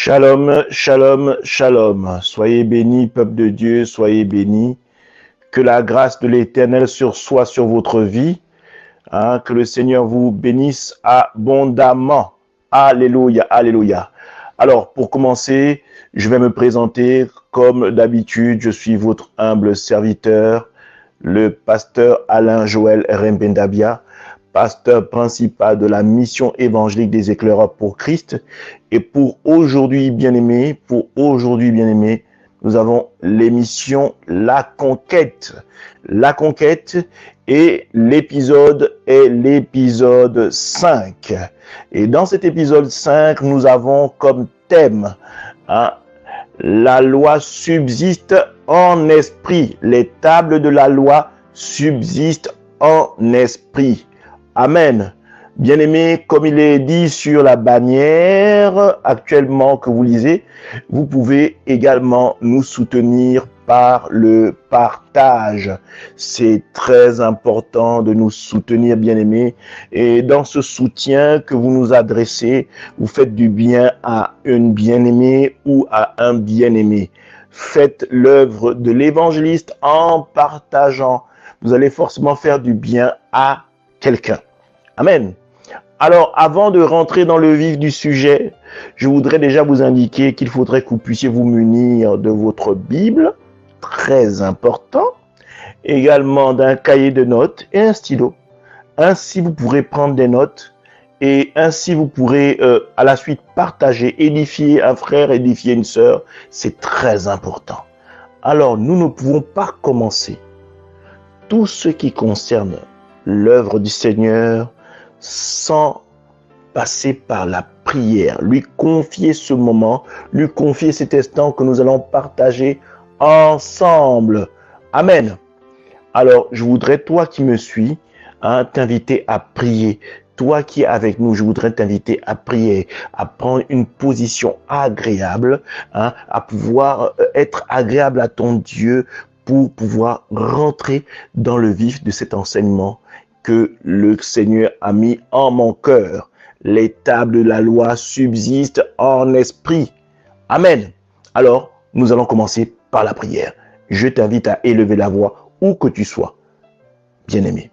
Shalom, shalom, shalom. Soyez bénis, peuple de Dieu, soyez bénis. Que la grâce de l'Éternel soit sur votre vie. Que le Seigneur vous bénisse abondamment. Alléluia, alléluia. Alors, pour commencer, je vais me présenter comme d'habitude. Je suis votre humble serviteur, le pasteur Alain Joël Rembendabia, pasteur principal de la mission évangélique des éclaireurs pour Christ. Et pour aujourd'hui, bien-aimés, nous avons l'émission La Conquête. La Conquête et l'épisode est l'épisode 5. Et dans cet épisode 5, nous avons comme thème, la loi subsiste en esprit. Les tables de la loi subsistent en esprit. Amen. Bien-aimés, comme il est dit sur la bannière actuellement que vous lisez, vous pouvez également nous soutenir par le partage. C'est très important de nous soutenir, bien-aimés. Et dans ce soutien que vous nous adressez, vous faites du bien à une bien-aimée ou à un bien-aimé. Faites l'œuvre de l'évangéliste en partageant. Vous allez forcément faire du bien à quelqu'un. Amen. Alors, avant de rentrer dans le vif du sujet, je voudrais déjà vous indiquer qu'il faudrait que vous puissiez vous munir de votre Bible, très important, également d'un cahier de notes et un stylo. Ainsi, vous pourrez prendre des notes et ainsi, vous pourrez à la suite partager, édifier un frère, édifier une sœur. C'est très important. Alors, nous ne pouvons pas commencer tout ce qui concerne l'œuvre du Seigneur sans passer par la prière, lui confier ce moment, lui confier cet instant que nous allons partager ensemble. Amen. Alors, je voudrais, toi qui me suis, t'inviter à prier. Toi qui es avec nous, je voudrais t'inviter à prier, à prendre une position agréable, à pouvoir être agréable à ton Dieu pour pouvoir rentrer dans le vif de cet enseignement que le Seigneur a mis en mon cœur. Les tables de la loi subsistent en esprit. Amen. Alors, nous allons commencer par la prière. Je t'invite à élever la voix où que tu sois, bien-aimé.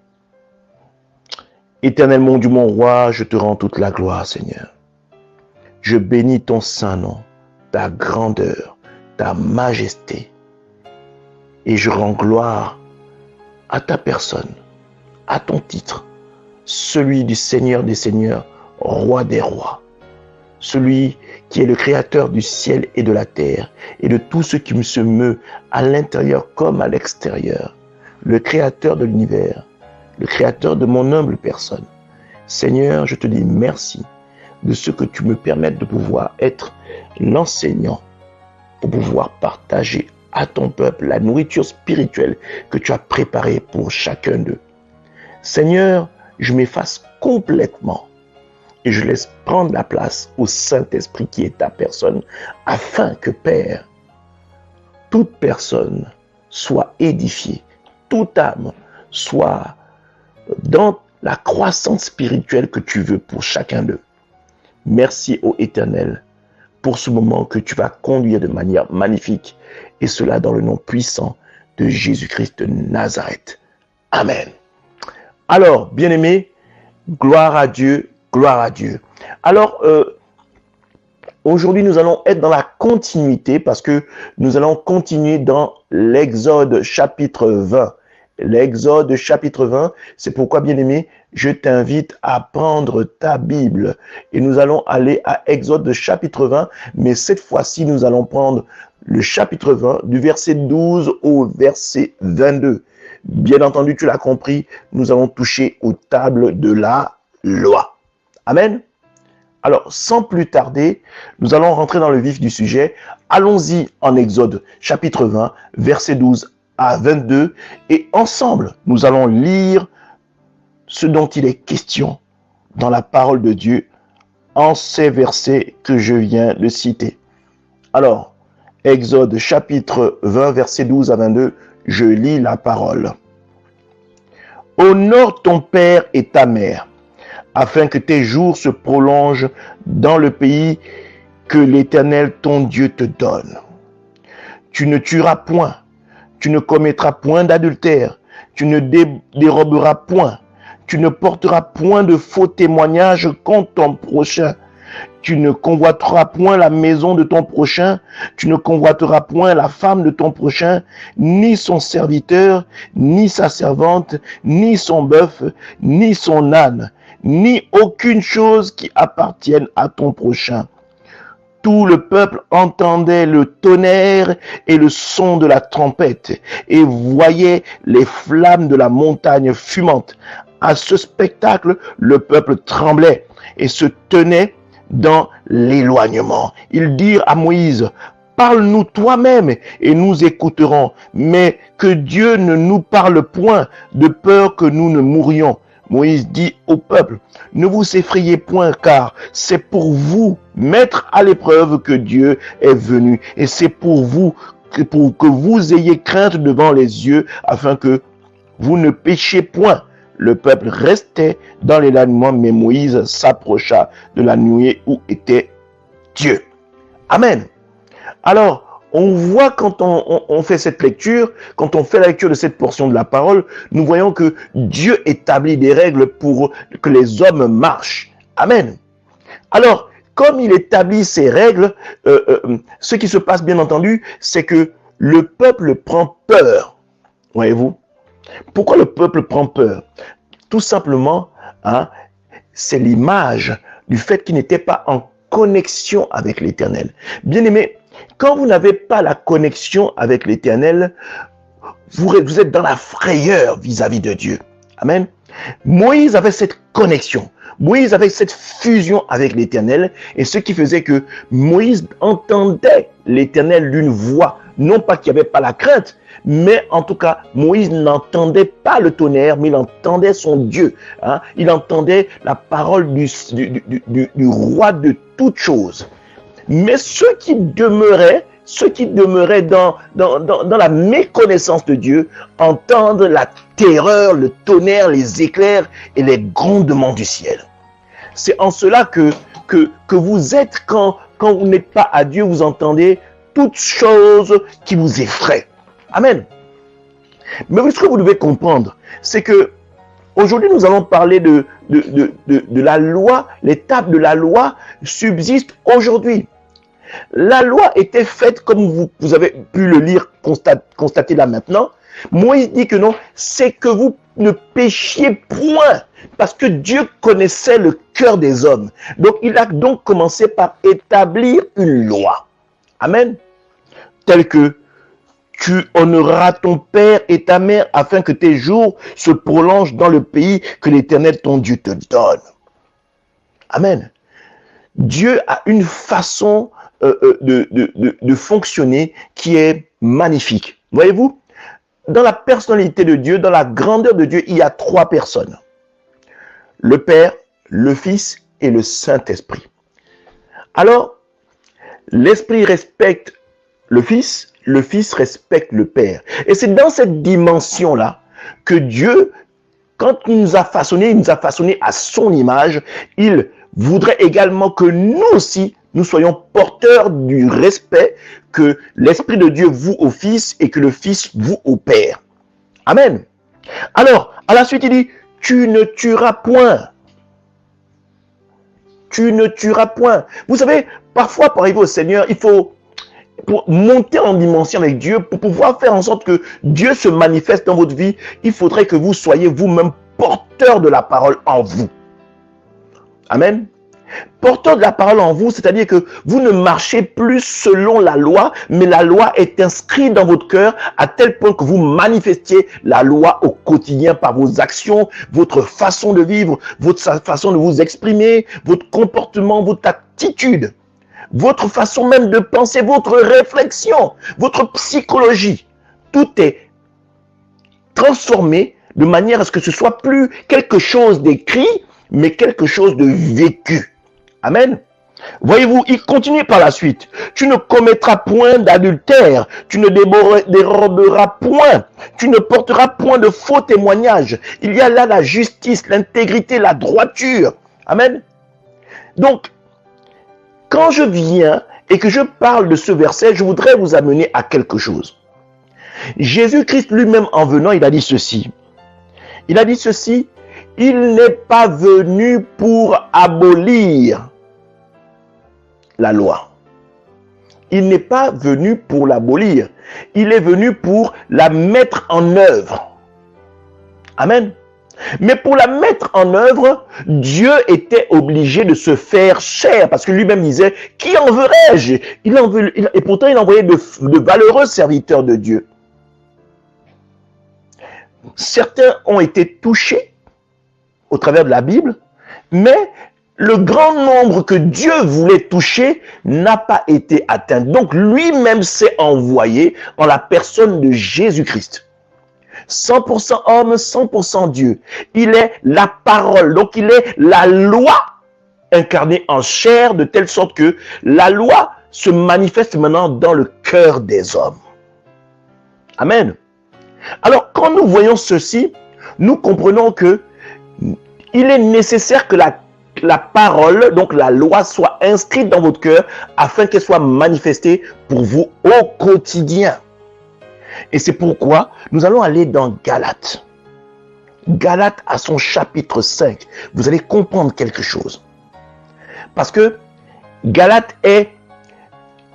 Éternel mon Dieu, mon roi, je te rends toute la gloire, Seigneur. Je bénis ton saint nom, ta grandeur, ta majesté. Et je rends gloire à ta personne, à ton titre, celui du Seigneur des Seigneurs, Roi des Rois, celui qui est le créateur du ciel et de la terre et de tout ce qui se meut à l'intérieur comme à l'extérieur, le créateur de l'univers, le créateur de mon humble personne. Seigneur, je te dis merci de ce que tu me permettes de pouvoir être l'enseignant pour pouvoir partager à ton peuple la nourriture spirituelle que tu as préparée pour chacun d'eux. Seigneur, je m'efface complètement et je laisse prendre la place au Saint-Esprit qui est ta personne, afin que, Père, toute personne soit édifiée, toute âme soit dans la croissance spirituelle que tu veux pour chacun d'eux. Merci, ô Éternel, pour ce moment que tu vas conduire de manière magnifique, et cela dans le nom puissant de Jésus-Christ de Nazareth. Amen. Alors, bien-aimés, gloire à Dieu, gloire à Dieu. Alors, aujourd'hui, nous allons être dans la continuité parce que nous allons continuer dans l'Exode chapitre 20. L'Exode chapitre 20, c'est pourquoi, bien-aimé, je t'invite à prendre ta Bible et nous allons aller à Exode chapitre 20, mais cette fois-ci, nous allons prendre le chapitre 20 du verset 12 au verset 22. Bien entendu, tu l'as compris, nous allons toucher aux tables de la loi. Amen. Alors, sans plus tarder, nous allons rentrer dans le vif du sujet. Allons-y en Exode chapitre 20, verset 12 à 22, et ensemble, nous allons lire ce dont il est question dans la parole de Dieu en ces versets que je viens de citer. Alors, Exode chapitre 20, verset 12 à 22, je lis la parole. Honore ton père et ta mère, afin que tes jours se prolongent dans le pays que l'Éternel ton Dieu te donne. Tu ne tueras point, tu ne commettras point d'adultère, tu ne déroberas point, tu ne porteras point de faux témoignages contre ton prochain, tu ne convoiteras point la maison de ton prochain, tu ne convoiteras point la femme de ton prochain, ni son serviteur, ni sa servante, ni son bœuf, ni son âne, ni aucune chose qui appartienne à ton prochain. Tout le peuple entendait le tonnerre et le son de la trompette et voyait les flammes de la montagne fumante. À ce spectacle, le peuple tremblait et se tenait dans l'éloignement. Ils dirent à Moïse, parle-nous toi-même et nous écouterons, mais que Dieu ne nous parle point de peur que nous ne mourions. Moïse dit au peuple, ne vous effrayez point, car c'est pour vous mettre à l'épreuve que Dieu est venu, et c'est pour que vous ayez crainte devant les yeux, afin que vous ne péchiez point. Le peuple restait dans l'éloignement, mais Moïse s'approcha de la nuée où était Dieu. Amen. Alors, on voit quand on fait cette lecture, quand on fait la lecture de cette portion de la parole, nous voyons que Dieu établit des règles pour que les hommes marchent. Amen. Alors, comme il établit ces règles, ce qui se passe bien entendu, c'est que le peuple prend peur. Voyez-vous? Pourquoi le peuple prend peur? Tout simplement, c'est l'image du fait qu'il n'était pas en connexion avec l'Éternel. Bien-aimés, quand vous n'avez pas la connexion avec l'Éternel, vous êtes dans la frayeur vis-à-vis de Dieu. Amen. Moïse avait cette connexion. Moïse avait cette fusion avec l'Éternel, et ce qui faisait que Moïse entendait l'Éternel d'une voix. Non pas qu'il n'y avait pas la crainte, mais en tout cas, Moïse n'entendait pas le tonnerre, mais il entendait son Dieu. Il entendait la parole du roi de toutes choses. Mais ceux qui demeuraient dans la méconnaissance de Dieu entendent la terreur, le tonnerre, les éclairs et les grondements du ciel. C'est en cela que vous êtes, quand vous n'êtes pas à Dieu, vous entendez toutes choses qui vous effraient. Amen. Mais ce que vous devez comprendre, c'est que aujourd'hui, nous allons parler de la loi. L'étape de la loi subsiste aujourd'hui. La loi était faite, comme vous avez pu le lire, constater là maintenant. Moïse dit que non, c'est que vous ne péchiez point, parce que Dieu connaissait le cœur des hommes. Donc, il a donc commencé par établir une loi. Amen. Tel que tu honoreras ton père et ta mère afin que tes jours se prolongent dans le pays que l'Éternel ton Dieu te donne. Amen. Dieu a une façon de fonctionner qui est magnifique. Voyez-vous, dans la personnalité de Dieu, dans la grandeur de Dieu, il y a trois personnes. Le Père, le Fils et le Saint-Esprit. Alors, l'Esprit respecte le Fils respecte le Père. Et c'est dans cette dimension-là que Dieu, quand il nous a façonnés à son image, il voudrait également que nous aussi, nous soyons porteurs du respect que l'Esprit de Dieu voue au Fils et que le Fils voue au Père. Amen. Alors, à la suite, il dit, tu ne tueras point. Tu ne tueras point. Vous savez, parfois, pour arriver au Seigneur, il faut, pour monter en dimension avec Dieu, pour pouvoir faire en sorte que Dieu se manifeste dans votre vie, il faudrait que vous soyez vous-même porteur de la parole en vous. Amen. Porteur de la parole en vous, c'est-à-dire que vous ne marchez plus selon la loi, mais la loi est inscrite dans votre cœur à tel point que vous manifestiez la loi au quotidien par vos actions, votre façon de vivre, votre façon de vous exprimer, votre comportement, votre attitude, votre façon même de penser, votre réflexion, votre psychologie. Tout est transformé de manière à ce que ce soit plus quelque chose d'écrit, mais quelque chose de vécu. Amen. Voyez-vous, il continue par la suite. Tu ne commettras point d'adultère, tu ne déroberas point, tu ne porteras point de faux témoignages. Il y a là la justice, l'intégrité, la droiture. Amen. Donc, Quand je viens et que je parle de ce verset, je voudrais vous amener à quelque chose. Jésus-Christ lui-même en venant, il a dit ceci. Il a dit ceci, il n'est pas venu pour abolir la loi. Il n'est pas venu pour l'abolir. Il est venu pour la mettre en œuvre. Amen. Mais pour la mettre en œuvre, Dieu était obligé de se faire chair, parce que lui-même disait, qui enverrai-je? Et pourtant, il envoyait de valeureux serviteurs de Dieu. Certains ont été touchés au travers de la Bible, mais le grand nombre que Dieu voulait toucher n'a pas été atteint. Donc lui-même s'est envoyé en la personne de Jésus-Christ. 100% homme, 100% Dieu. Il est la parole, donc il est la loi incarnée en chair, de telle sorte que la loi se manifeste maintenant dans le cœur des hommes. Amen. Alors, quand nous voyons ceci, nous comprenons que il est nécessaire que la parole, donc la loi, soit inscrite dans votre cœur afin qu'elle soit manifestée pour vous au quotidien. Et c'est pourquoi nous allons aller dans Galates. Galates à son chapitre 5. Vous allez comprendre quelque chose. Parce que Galates est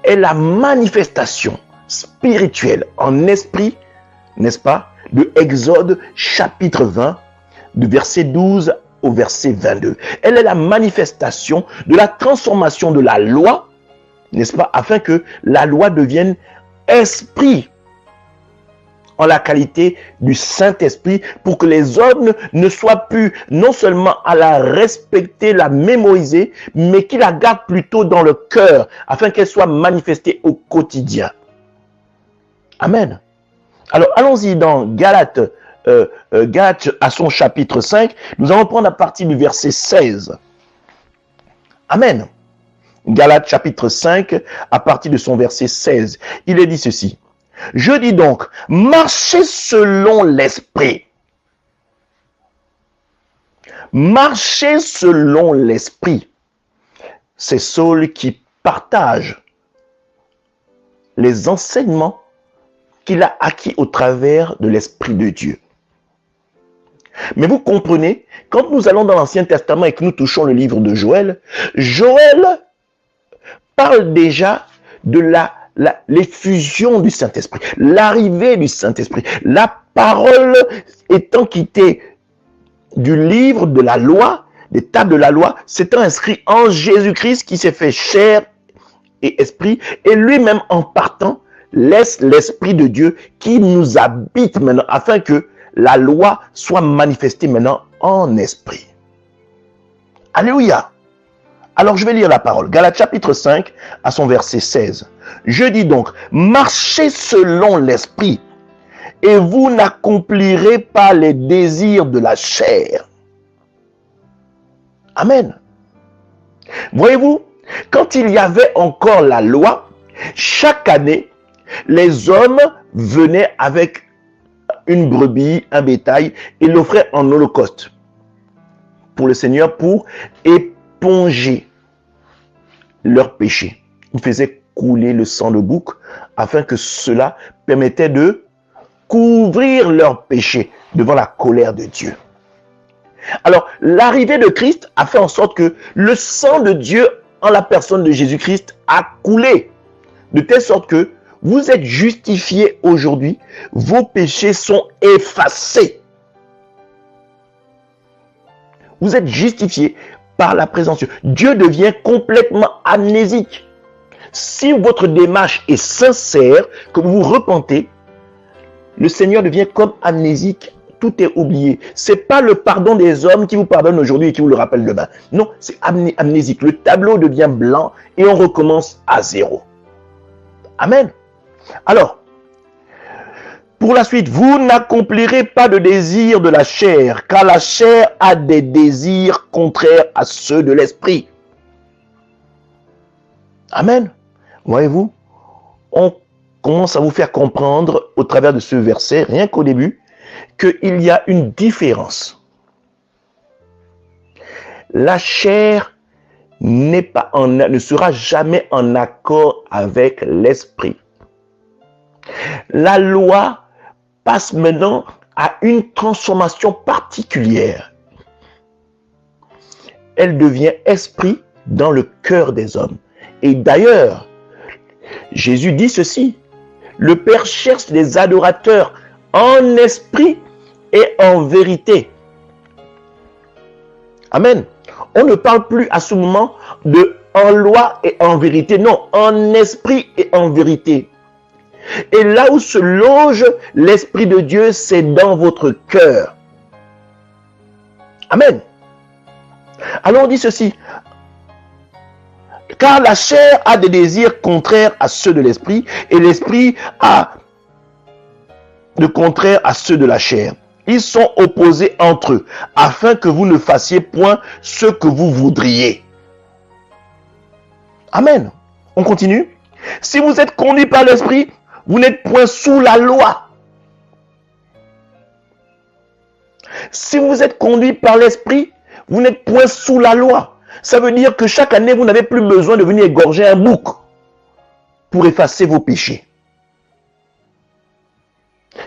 la manifestation spirituelle en esprit, n'est-ce pas, de Exode chapitre 20, de verset 12 au verset 22. Elle est la manifestation de la transformation de la loi, n'est-ce pas, afin que la loi devienne esprit en la qualité du Saint-Esprit, pour que les hommes ne soient plus non seulement à la respecter, la mémoriser, mais qu'ils la gardent plutôt dans le cœur, afin qu'elle soit manifestée au quotidien. Amen. Alors, allons-y dans Galates, Galates à son chapitre 5. Nous allons prendre à partir du verset 16. Amen. Galates chapitre 5, à partir de son verset 16. Il est dit ceci. Je dis donc, marchez selon l'esprit. Marchez selon l'esprit. C'est Saul qui partage les enseignements qu'il a acquis au travers de l'Esprit de Dieu. Mais vous comprenez, quand nous allons dans l'Ancien Testament et que nous touchons le livre de Joël, Joël parle déjà de l'effusion du Saint-Esprit, l'arrivée du Saint-Esprit. La parole étant quittée du livre de la loi, des tables de la loi, s'étant inscrit en Jésus-Christ qui s'est fait chair et esprit, et lui-même en partant, laisse l'Esprit de Dieu qui nous habite maintenant, afin que la loi soit manifestée maintenant en esprit. Alléluia. Alors je vais lire la parole. Galates chapitre 5 à son verset 16. Je dis donc, marchez selon l'esprit et vous n'accomplirez pas les désirs de la chair. Amen. Voyez-vous, quand il y avait encore la loi, chaque année, les hommes venaient avec une brebis, un bétail, et l'offraient en holocauste pour le Seigneur pour éponger leurs péchés. Ils faisaient couler le sang de bouc afin que cela permettait de couvrir leurs péchés devant la colère de Dieu. Alors, l'arrivée de Christ a fait en sorte que le sang de Dieu en la personne de Jésus-Christ a coulé, de telle sorte que vous êtes justifiés aujourd'hui, vos péchés sont effacés. Vous êtes justifiés par la présence de Dieu. Dieu devient complètement amnésique. Si votre démarche est sincère, que vous vous repentez, le Seigneur devient comme amnésique. Tout est oublié. Ce n'est pas le pardon des hommes qui vous pardonne aujourd'hui et qui vous le rappelle demain. Non, c'est amnésique. Le tableau devient blanc et on recommence à zéro. Amen. Alors, pour la suite, vous n'accomplirez pas de désir de la chair, car la chair a des désirs contraires à ceux de l'esprit. Amen. Voyez-vous, on commence à vous faire comprendre au travers de ce verset, rien qu'au début, qu'il y a une différence. La chair ne sera jamais en accord avec l'esprit. La loi passe maintenant à une transformation particulière. Elle devient esprit dans le cœur des hommes. Et d'ailleurs, Jésus dit ceci: le Père cherche des adorateurs en esprit et en vérité. Amen. On ne parle plus à ce moment de en loi et en vérité. Non, en esprit et en vérité. Et là où se loge l'Esprit de Dieu, c'est dans votre cœur. Amen. Alors on dit ceci: car la chair a des désirs contraires à ceux de l'esprit, et l'esprit a de contraires à ceux de la chair. Ils sont opposés entre eux, afin que vous ne fassiez point ce que vous voudriez. Amen. On continue. Si vous êtes conduits par l'esprit, vous n'êtes point sous la loi. Si vous êtes conduits par l'esprit, vous n'êtes point sous la loi. Ça veut dire que chaque année, vous n'avez plus besoin de venir égorger un bouc pour effacer vos péchés.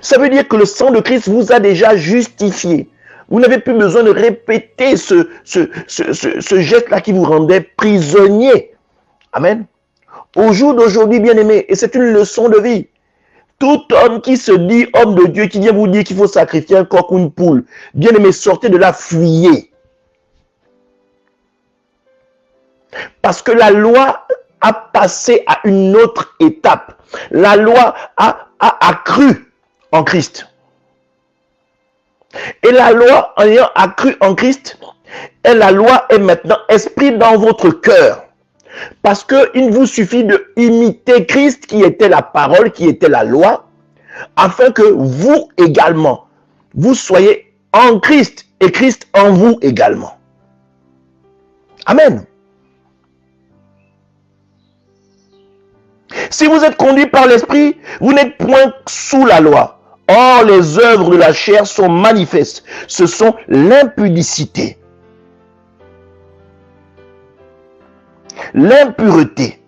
Ça veut dire que le sang de Christ vous a déjà justifié. Vous n'avez plus besoin de répéter ce geste-là qui vous rendait prisonnier. Amen. Au jour d'aujourd'hui, bien-aimés, et c'est une leçon de vie, tout homme qui se dit homme de Dieu, qui vient vous dire qu'il faut sacrifier un coq ou une poule, bien-aimés, sortez de là, fuyez. Parce que la loi a passé à une autre étape. La loi a accru en Christ. Et la loi, en ayant accru en Christ, et la loi est maintenant esprit dans votre cœur. Parce qu'il vous suffit de imiter Christ qui était la parole, qui était la loi, afin que vous également, vous soyez en Christ et Christ en vous également. Amen. Si vous êtes conduit par l'esprit, vous n'êtes point sous la loi. Or, les œuvres de la chair sont manifestes. Ce sont l'impudicité, l'impureté,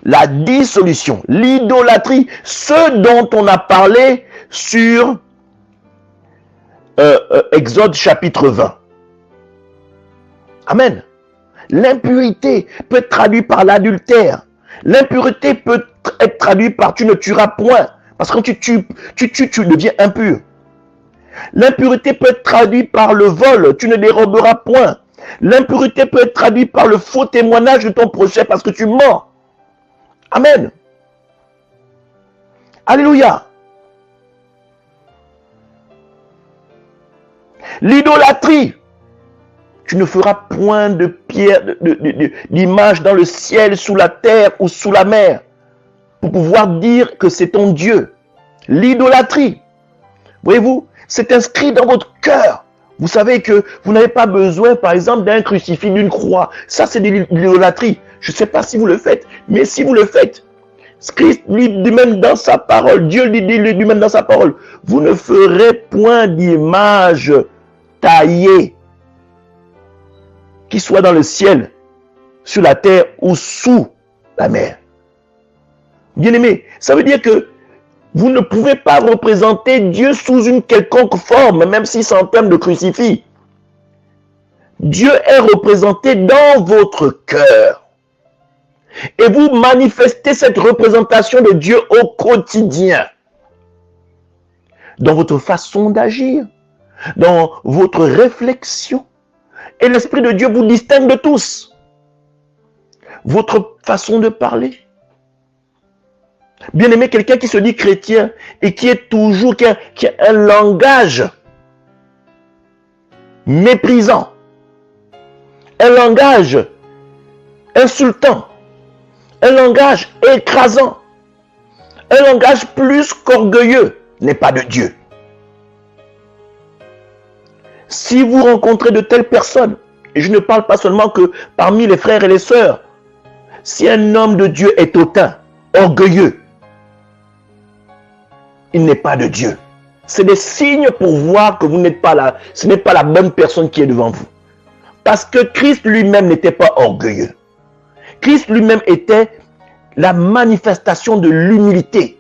la dissolution, l'idolâtrie, ce dont on a parlé sur Exode chapitre 20. Amen. L'impureté peut être traduite par l'adultère. L'impureté peut être traduite par tu ne tueras point. Parce que quand tu tues, tu deviens impur. L'impureté peut être traduite par le vol. Tu ne déroberas point. L'impureté peut être traduite par le faux témoignage de ton prochain parce que tu mens. Amen. Alléluia. L'idolâtrie. Tu ne feras point de pierre, d'image dans le ciel, sous la terre ou sous la mer, pour pouvoir dire que c'est ton Dieu. L'idolâtrie. Voyez-vous, c'est inscrit dans votre cœur. Vous savez que vous n'avez pas besoin, par exemple, d'un crucifix, d'une croix. Ça, c'est de l'idolâtrie. Je ne sais pas si vous le faites, mais si vous le faites, Christ lui dit même dans sa parole, Dieu lui dit lui-même dans sa parole, vous ne ferez point d'image taillée qui soit dans le ciel, sur la terre ou sous la mer. Bien-aimé, ça veut dire que vous ne pouvez pas représenter Dieu sous une quelconque forme, même si c'est en termes de crucifix. Dieu est représenté dans votre cœur. Et vous manifestez cette représentation de Dieu au quotidien. Dans votre façon d'agir, dans votre réflexion. Et l'Esprit de Dieu vous distingue de tous. Votre façon de parler. Bien aimé, quelqu'un qui se dit chrétien et qui est toujours, qui a un langage méprisant, un langage insultant, un langage écrasant, un langage plus qu'orgueilleux, n'est pas de Dieu. Si vous rencontrez de telles personnes, et je ne parle pas seulement que parmi les frères et les sœurs, si un homme de Dieu est hautain, orgueilleux, il n'est pas de Dieu. C'est des signes pour voir que vous n'êtes pas là. Ce n'est pas la bonne personne qui est devant vous. Parce que Christ lui-même n'était pas orgueilleux. Christ lui-même était la manifestation de l'humilité.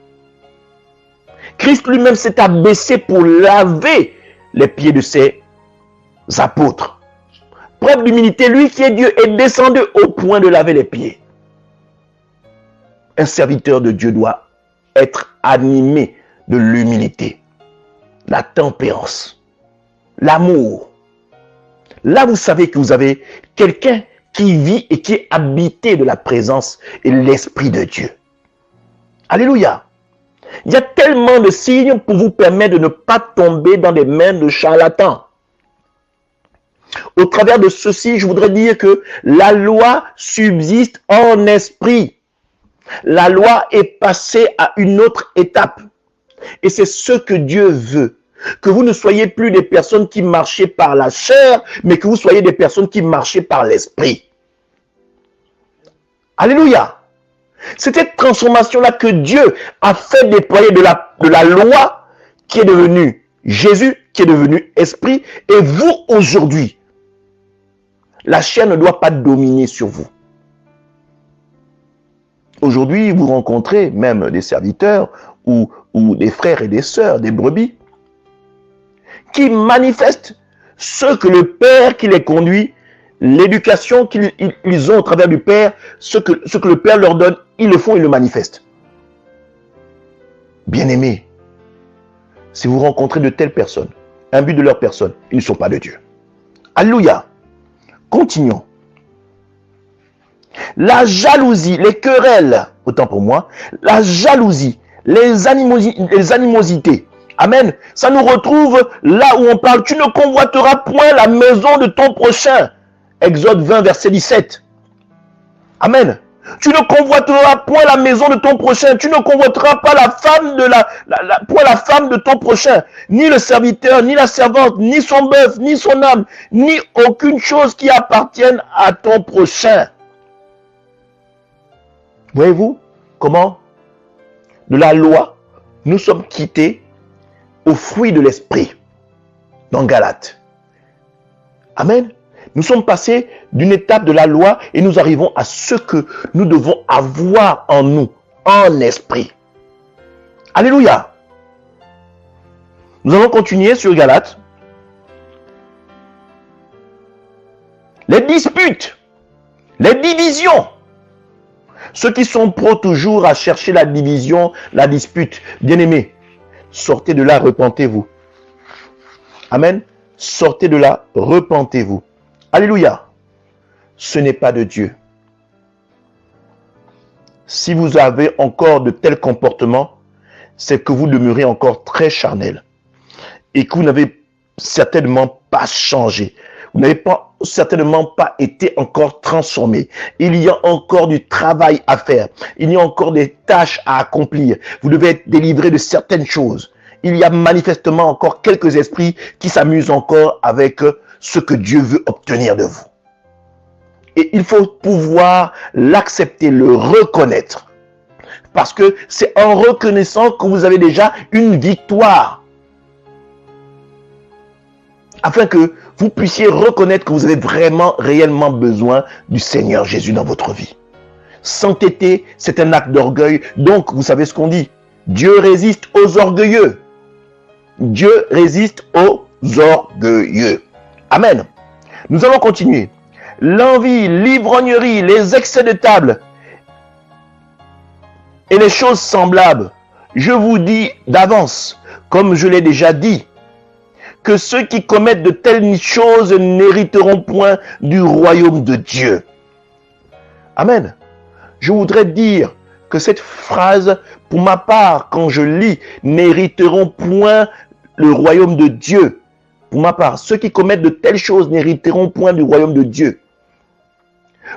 Christ lui-même s'est abaissé pour laver les pieds de ses apôtres. Preuve d'humilité, lui qui est Dieu est descendu au point de laver les pieds. Un serviteur de Dieu doit être animé de l'humilité, la tempérance, l'amour. Là, vous savez que vous avez quelqu'un qui vit et qui est habité de la présence et l'Esprit de Dieu. Alléluia. Il y a tellement de signes pour vous permettre de ne pas tomber dans les mains de charlatans. Au travers de ceci, je voudrais dire que la loi subsiste en esprit. La loi est passée à une autre étape. Et c'est ce que Dieu veut. Que vous ne soyez plus des personnes qui marchaient par la chair, mais que vous soyez des personnes qui marchaient par l'esprit. Alléluia. C'est cette transformation-là que Dieu a fait déployer de la loi qui est devenue Jésus, qui est devenu esprit. Et vous, aujourd'hui, la chair ne doit pas dominer sur vous. Aujourd'hui, vous rencontrez même des serviteurs ou des frères et des sœurs, des brebis, qui manifestent ce que le Père qui les conduit, l'éducation qu'ils ont au travers du Père, ce que le Père leur donne, ils le font, ils le manifestent. Bien-aimés, si vous rencontrez de telles personnes, imbus de leur personne, ils ne sont pas de Dieu. Alléluia. Continuons. La jalousie, les querelles, autant pour moi, la jalousie, les animosités. Amen. Ça nous retrouve là où on parle. Tu ne convoiteras point la maison de ton prochain. Exode 20, verset 17. Amen. Tu ne convoiteras point la maison de ton prochain. Tu ne convoiteras pas la femme de ton prochain. Ni le serviteur, ni la servante, ni son bœuf, ni son âme, ni aucune chose qui appartienne à ton prochain. Voyez-vous comment de la loi, nous sommes quittés au fruit de l'esprit dans Galates. Amen. Nous sommes passés d'une étape de la loi et nous arrivons à ce que nous devons avoir en nous, en esprit. Alléluia. Nous allons continuer sur Galates. Les disputes, les divisions. Ceux qui sont pros toujours à chercher la division, la dispute. Bien-aimés, sortez de là, repentez-vous. Amen. Sortez de là, repentez-vous. Alléluia. Ce n'est pas de Dieu. Si vous avez encore de tels comportements, c'est que vous demeurez encore très charnel et que vous n'avez certainement pas changé. Vous n'avez certainement pas été encore transformé. Il y a encore du travail à faire. Il y a encore des tâches à accomplir. Vous devez être délivré de certaines choses. Il y a manifestement encore quelques esprits qui s'amusent encore avec ce que Dieu veut obtenir de vous. Et il faut pouvoir l'accepter, le reconnaître. Parce que c'est en reconnaissant que vous avez déjà une victoire. Afin que vous puissiez reconnaître que vous avez vraiment, réellement besoin du Seigneur Jésus dans votre vie. S'entêter, c'est un acte d'orgueil. Donc, vous savez ce qu'on dit. Dieu résiste aux orgueilleux. Dieu résiste aux orgueilleux. Amen. Nous allons continuer. L'envie, l'ivrognerie, les excès de table et les choses semblables. Je vous dis d'avance, comme je l'ai déjà dit, que ceux qui commettent de telles choses n'hériteront point du royaume de Dieu. Amen. Je voudrais dire que cette phrase, pour ma part, quand je lis, n'hériteront point le royaume de Dieu. Pour ma part, ceux qui commettent de telles choses n'hériteront point du royaume de Dieu.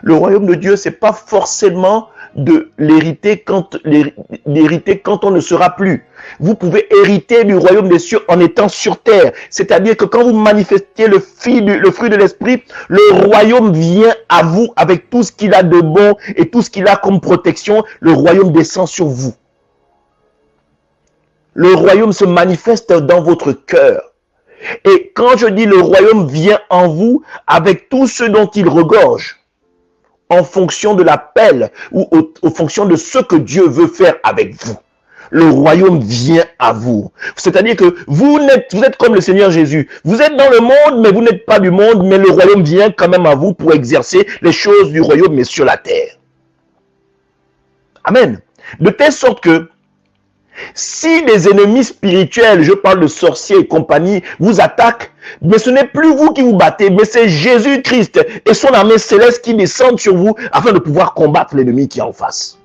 Le royaume de Dieu, c'est pas forcément de l'hériter quand on ne sera plus. Vous pouvez hériter du royaume des cieux en étant sur terre. C'est-à-dire que quand vous manifestez le fruit de l'esprit, le royaume vient à vous avec tout ce qu'il a de bon et tout ce qu'il a comme protection. Le royaume descend sur vous. Le royaume se manifeste dans votre cœur. Et quand je dis le royaume vient en vous avec tout ce dont il regorge, en fonction de l'appel ou en fonction de ce que Dieu veut faire avec vous. Le royaume vient à vous. C'est-à-dire que vous êtes comme le Seigneur Jésus. Vous êtes dans le monde, mais vous n'êtes pas du monde, mais le royaume vient quand même à vous pour exercer les choses du royaume, mais sur la terre. Amen. De telle sorte que si les ennemis spirituels, je parle de sorciers et compagnie, vous attaquent, mais ce n'est plus vous qui vous battez, mais c'est Jésus-Christ et son armée céleste qui descendent sur vous afin de pouvoir combattre l'ennemi qui est en face.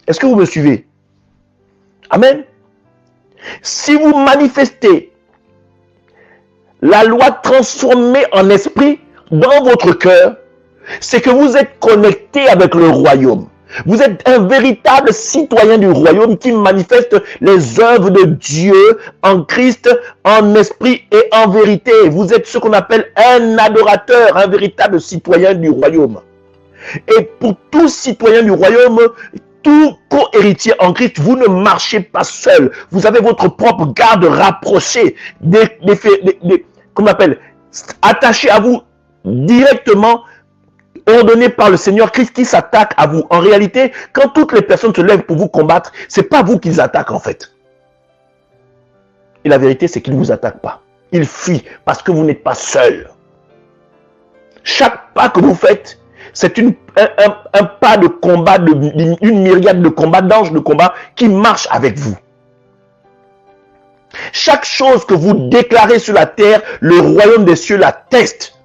Est-ce que vous me suivez? Amen. Si vous manifestez la loi transformée en esprit dans votre cœur, c'est que vous êtes connecté avec le royaume. Vous êtes un véritable citoyen du royaume qui manifeste les œuvres de Dieu en Christ, en esprit et en vérité. Vous êtes ce qu'on appelle un adorateur, un véritable citoyen du royaume. Et pour tout citoyen du royaume, tout co-héritier en Christ, vous ne marchez pas seul. Vous avez votre propre garde rapproché, qu'on appelle, attaché à vous directement, ordonné par le Seigneur Christ qui s'attaque à vous. En réalité, quand toutes les personnes se lèvent pour vous combattre, ce n'est pas vous qu'ils attaquent en fait. Et la vérité, c'est qu'ils ne vous attaquent pas. Ils fuient parce que vous n'êtes pas seul. Chaque pas que vous faites, c'est un pas de combat, une myriade de combats, d'anges de combat qui marchent avec vous. Chaque chose que vous déclarez sur la terre, le royaume des cieux l'atteste.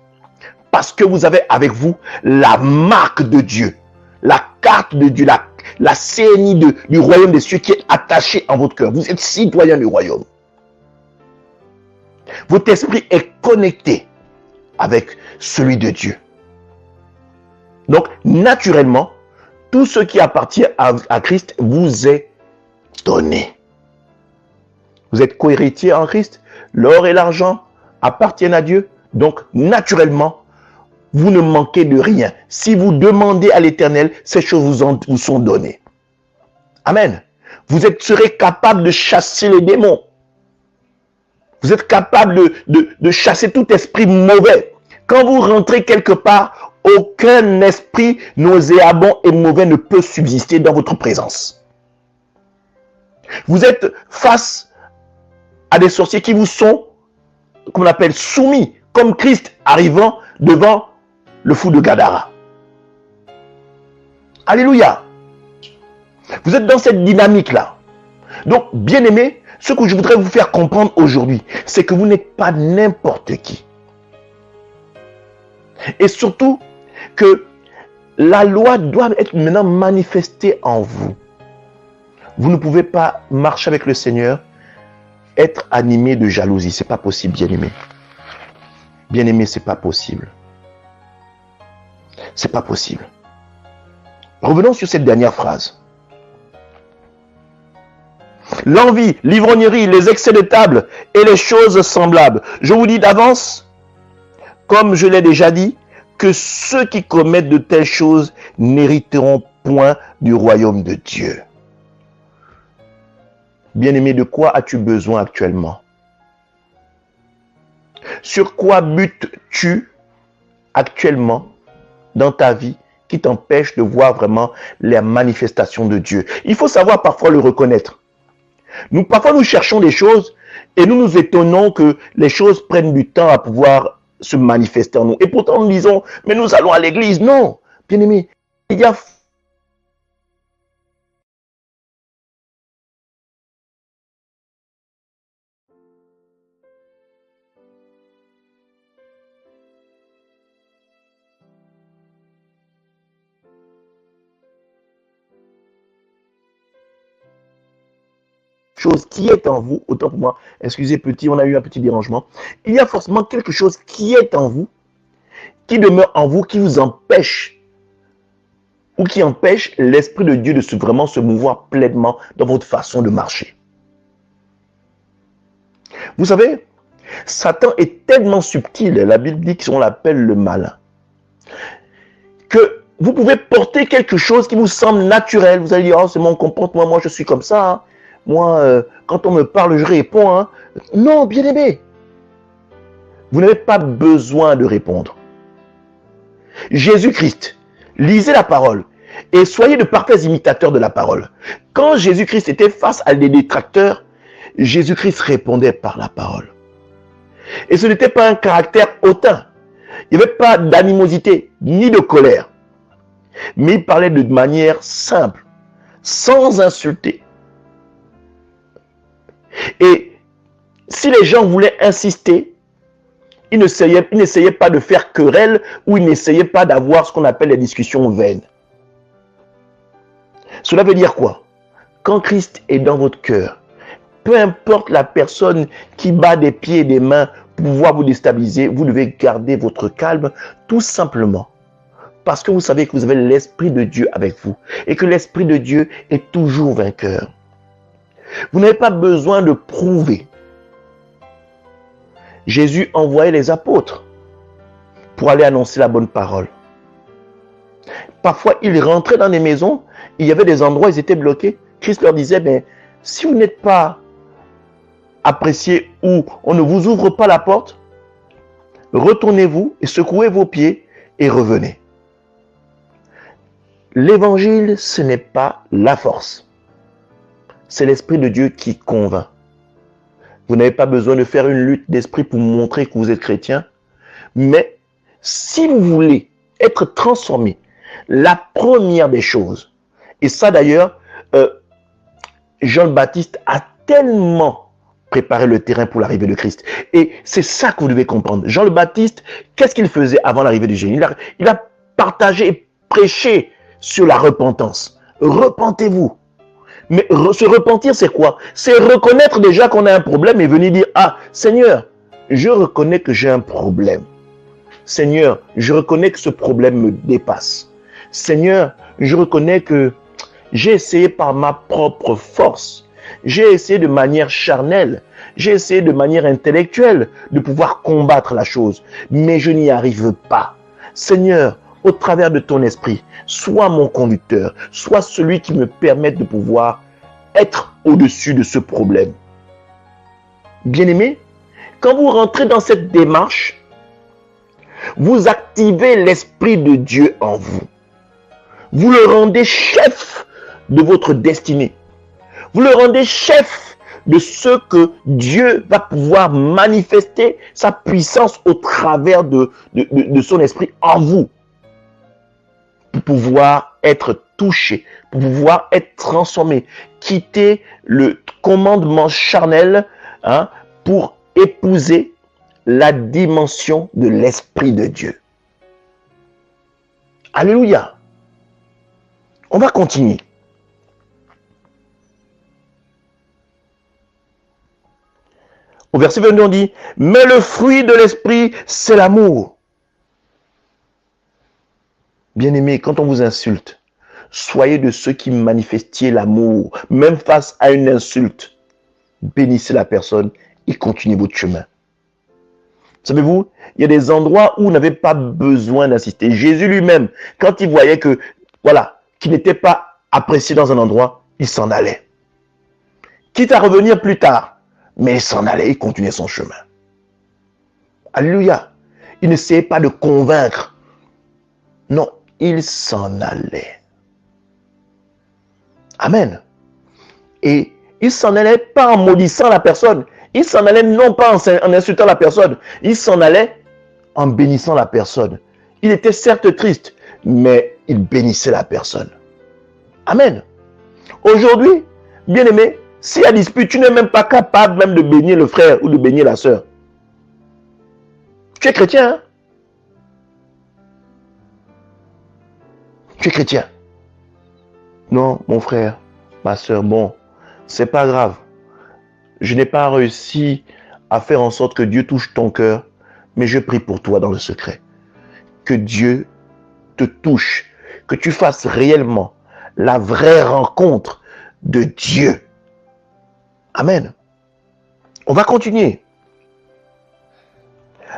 Parce que vous avez avec vous la marque de Dieu, la carte de Dieu, la CNI du royaume des cieux qui est attachée en votre cœur. Vous êtes citoyen du royaume. Votre esprit est connecté avec celui de Dieu. Donc, naturellement, tout ce qui appartient à Christ vous est donné. Vous êtes co-héritier en Christ. L'or et l'argent appartiennent à Dieu. Donc, naturellement, vous ne manquez de rien. Si vous demandez à l'Éternel, ces choses vous sont données. Amen. Vous serez capable de chasser les démons. Vous êtes capable de chasser tout esprit mauvais. Quand vous rentrez quelque part, aucun esprit nauséabond et mauvais ne peut subsister dans votre présence. Vous êtes face à des sorciers qui vous sont, qu'on appelle, soumis, comme Christ arrivant devant le fou de Gadara. Alléluia. Vous êtes dans cette dynamique-là. Donc, bien-aimés, ce que je voudrais vous faire comprendre aujourd'hui, c'est que vous n'êtes pas n'importe qui. Et surtout, que la loi doit être maintenant manifestée en vous. Vous ne pouvez pas marcher avec le Seigneur, être animé de jalousie. Ce n'est pas possible, bien-aimé. Bien-aimé, ce n'est pas possible. C'est pas possible. Revenons sur cette dernière phrase. L'envie, l'ivrognerie, les excès de table et les choses semblables. Je vous dis d'avance, comme je l'ai déjà dit, que ceux qui commettent de telles choses n'hériteront point du royaume de Dieu. Bien-aimé, de quoi as-tu besoin actuellement? Sur quoi butes-tu actuellement dans ta vie qui t'empêche de voir vraiment les manifestations de Dieu? Il faut savoir parfois le reconnaître. Parfois nous cherchons des choses et nous nous étonnons que les choses prennent du temps à pouvoir se manifester en nous. Et pourtant nous disons, mais nous allons à l'église. Non, bien aimé, il y a chose qui est en vous, autant pour moi, excusez petit, on a eu un petit dérangement, il y a forcément quelque chose qui est en vous, qui demeure en vous, qui vous empêche, ou qui empêche l'Esprit de Dieu de vraiment se mouvoir pleinement dans votre façon de marcher. Vous savez, Satan est tellement subtil, la Bible dit qu'on l'appelle le malin, que vous pouvez porter quelque chose qui vous semble naturel, vous allez dire, oh, c'est mon comportement, moi je suis comme ça, hein. Moi, quand on me parle, je réponds. Hein. Non, bien-aimé. Vous n'avez pas besoin de répondre. Jésus-Christ. Lisez la parole et soyez de parfaits imitateurs de la parole. Quand Jésus-Christ était face à des détracteurs, Jésus-Christ répondait par la parole. Et ce n'était pas un caractère hautain. Il n'y avait pas d'animosité ni de colère. Mais il parlait de manière simple, sans insulter. Et si les gens voulaient insister, ils n'essayaient pas de faire querelle ou ils n'essayaient pas d'avoir ce qu'on appelle les discussions vaines. Cela veut dire quoi? Quand Christ est dans votre cœur, peu importe la personne qui bat des pieds et des mains pour pouvoir vous déstabiliser, vous devez garder votre calme tout simplement. Parce que vous savez que vous avez l'Esprit de Dieu avec vous et que l'Esprit de Dieu est toujours vainqueur. Vous n'avez pas besoin de prouver. Jésus envoyait les apôtres pour aller annoncer la bonne parole. Parfois, ils rentraient dans des maisons, il y avait des endroits où ils étaient bloqués. Christ leur disait, mais si vous n'êtes pas apprécié ou on ne vous ouvre pas la porte, retournez-vous et secouez vos pieds et revenez. L'évangile, ce n'est pas la force. C'est l'Esprit de Dieu qui convainc. Vous n'avez pas besoin de faire une lutte d'esprit pour montrer que vous êtes chrétien. Mais si vous voulez être transformé, la première des choses, et ça d'ailleurs, Jean le Baptiste a tellement préparé le terrain pour l'arrivée de Christ. Et c'est ça que vous devez comprendre. Jean le Baptiste, qu'est-ce qu'il faisait avant l'arrivée de Jésus? Il a partagé et prêché sur la repentance. Repentez-vous. Mais se repentir, c'est quoi? C'est reconnaître déjà qu'on a un problème et venir dire, ah, Seigneur, je reconnais que j'ai un problème. Seigneur, je reconnais que ce problème me dépasse. Seigneur, je reconnais que j'ai essayé par ma propre force. J'ai essayé de manière charnelle. J'ai essayé de manière intellectuelle de pouvoir combattre la chose. Mais je n'y arrive pas. Seigneur, au travers de ton esprit, sois mon conducteur, sois celui qui me permette de pouvoir être au-dessus de ce problème. Bien-aimé, quand vous rentrez dans cette démarche, vous activez l'Esprit de Dieu en vous. Vous le rendez chef de votre destinée. Vous le rendez chef de ce que Dieu va pouvoir manifester sa puissance au travers de son esprit en vous. Pour pouvoir être touché, pour pouvoir être transformé, quitter le commandement charnel pour épouser la dimension de l'Esprit de Dieu. Alléluia. On va continuer. Au verset 22, on dit, mais le fruit de l'Esprit, c'est l'amour. Bien-aimés, quand on vous insulte, soyez de ceux qui manifestiez l'amour, même face à une insulte. Bénissez la personne et continuez votre chemin. Savez-vous, il y a des endroits où vous n'avez pas besoin d'insister. Jésus lui-même, quand il voyait que, voilà, qu'il n'était pas apprécié dans un endroit, il s'en allait. Quitte à revenir plus tard, mais il s'en allait, il continuait son chemin. Alléluia. Il n'essayait pas de convaincre. Non, il s'en allait. Amen. Et il s'en allait pas en maudissant la personne. Il s'en allait non pas en insultant la personne. Il s'en allait en bénissant la personne. Il était certes triste, mais il bénissait la personne. Amen. Aujourd'hui, bien-aimé, s'il y a dispute, tu n'es même pas capable même de bénir le frère ou de bénir la sœur. Tu es chrétien, hein? Tu es chrétien. Non, mon frère, ma sœur, bon, c'est pas grave. Je n'ai pas réussi à faire en sorte que Dieu touche ton cœur, mais je prie pour toi dans le secret. Que Dieu te touche, que tu fasses réellement la vraie rencontre de Dieu. Amen. On va continuer.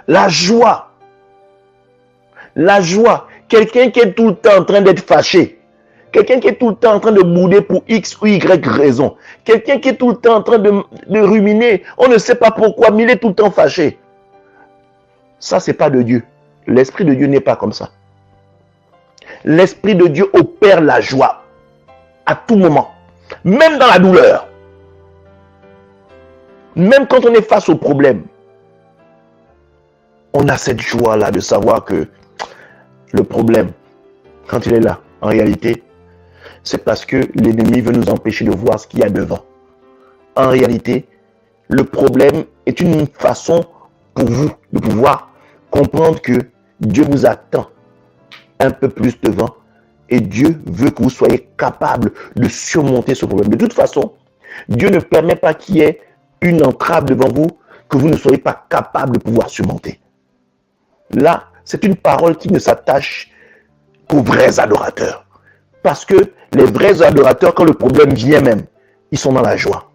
La joie. La joie. Quelqu'un qui est tout le temps en train d'être fâché. Quelqu'un qui est tout le temps en train de bouder pour X ou Y raison. Quelqu'un qui est tout le temps en train de ruminer. On ne sait pas pourquoi, mais il est tout le temps fâché. Ça, c'est pas de Dieu. L'Esprit de Dieu n'est pas comme ça. L'Esprit de Dieu opère la joie à tout moment, même dans la douleur, même quand on est face au problème. On a cette joie-là de savoir que le problème, quand il est là, en réalité, c'est parce que l'ennemi veut nous empêcher de voir ce qu'il y a devant. En réalité, le problème est une façon pour vous de pouvoir comprendre que Dieu vous attend un peu plus devant et Dieu veut que vous soyez capable de surmonter ce problème. De toute façon, Dieu ne permet pas qu'il y ait une entrave devant vous que vous ne soyez pas capable de pouvoir surmonter. Là, c'est une parole qui ne s'attache qu'aux vrais adorateurs. Parce que les vrais adorateurs, quand le problème vient même, ils sont dans la joie.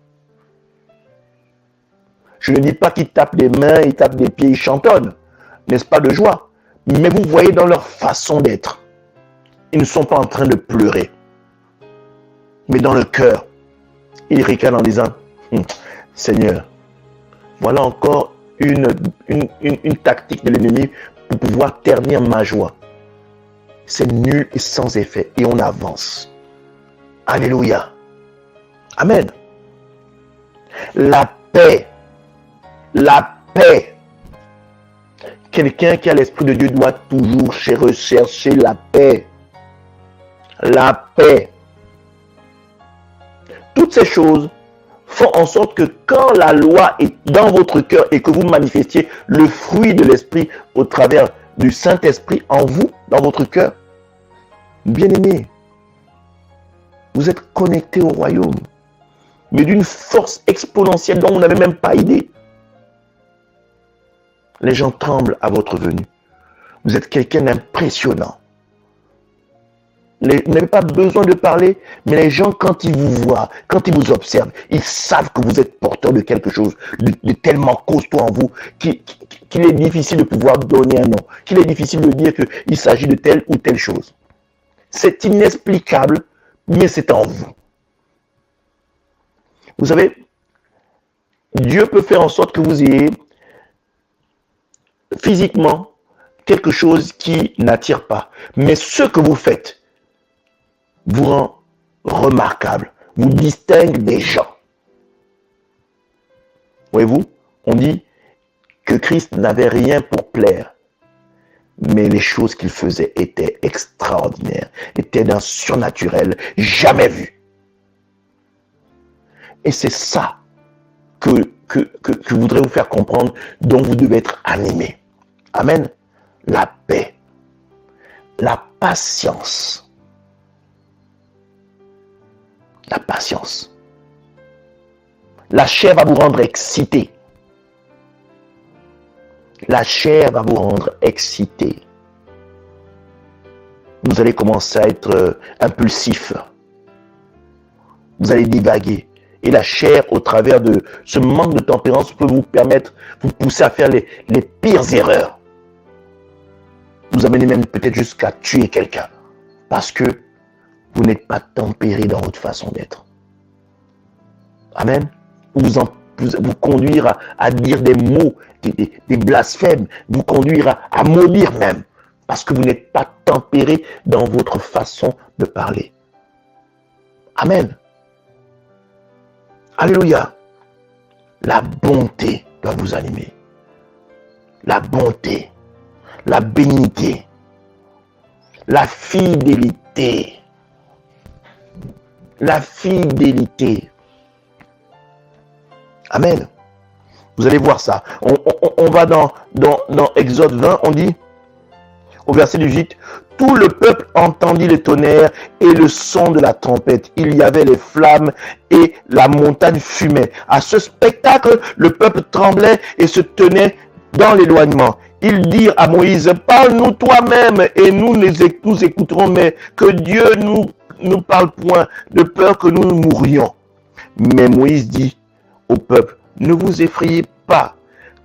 Je ne dis pas qu'ils tapent des mains, ils tapent des pieds, ils chantonnent, n'est-ce pas, de joie. Mais vous voyez dans leur façon d'être, ils ne sont pas en train de pleurer. Mais dans le cœur, ils ricanent en disant, Seigneur, voilà encore une tactique de l'ennemi pour pouvoir ternir ma joie. C'est nul et sans effet. Et on avance. Alléluia. Amen. La paix. La paix. Quelqu'un qui a l'Esprit de Dieu doit toujours rechercher la paix. La paix. Toutes ces choses font en sorte que quand la loi est dans votre cœur et que vous manifestiez le fruit de l'Esprit au travers du Saint-Esprit en vous, dans votre cœur, bien-aimés, vous êtes connectés au royaume, mais d'une force exponentielle dont vous n'avez même pas idée. Les gens tremblent à votre venue. Vous êtes quelqu'un d'impressionnant. Vous n'avez pas besoin de parler, mais les gens, quand ils vous voient, quand ils vous observent, ils savent que vous êtes porteur de quelque chose de tellement costaud en vous qu'il est difficile de pouvoir donner un nom, qu'il est difficile de dire qu'il s'agit de telle ou telle chose. C'est inexplicable, mais c'est en vous. Vous savez, Dieu peut faire en sorte que vous ayez physiquement quelque chose qui n'attire pas. Mais ce que vous faites vous rend remarquable, vous distingue des gens. Voyez-vous, on dit que Christ n'avait rien pour plaire, mais les choses qu'il faisait étaient extraordinaires, étaient d'un surnaturel jamais vu. Et c'est ça que je voudrais vous faire comprendre, dont vous devez être animé. Amen. La paix, la patience. La patience. La chair va vous rendre excité. La chair va vous rendre excité. Vous allez commencer à être impulsif. Vous allez divaguer. Et la chair, au travers de ce manque de tempérance, peut vous permettre, vous pousser à faire les pires erreurs. Vous amenez même peut-être jusqu'à tuer quelqu'un. Parce que vous n'êtes pas tempéré dans votre façon d'être. Amen. Vous conduire à dire des mots, des blasphèmes, vous conduire à maudire même, parce que vous n'êtes pas tempéré dans votre façon de parler. Amen. Alléluia. La bonté doit vous animer. La bonté, la bénignité, la fidélité. La fidélité. Amen. Vous allez voir ça. On va dans Exode 20, on dit, au verset 18, « Tout le peuple entendit le tonnerre et le son de la trompette. Il y avait les flammes et la montagne fumait. À ce spectacle, le peuple tremblait et se tenait dans l'éloignement. Ils dirent à Moïse, « Parle-nous toi-même et nous écouterons, mais que Dieu nous parle point, de peur que nous mourions. » Mais Moïse dit au peuple, « Ne vous effrayez pas,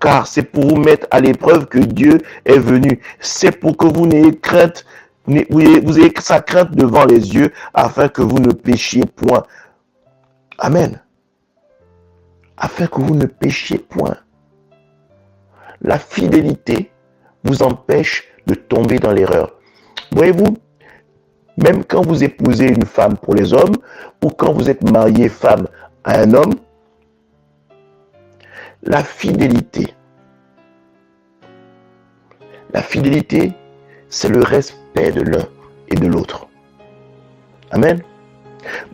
car c'est pour vous mettre à l'épreuve que Dieu est venu. C'est pour que vous n'ayez crainte, vous ayez sa crainte devant les yeux, afin que vous ne péchiez point. » Amen. Afin que vous ne péchiez point. La fidélité vous empêche de tomber dans l'erreur. Voyez-vous, Même quand vous épousez une femme pour les hommes, ou quand vous êtes marié femme à un homme, la fidélité, c'est le respect de l'un et de l'autre. Amen.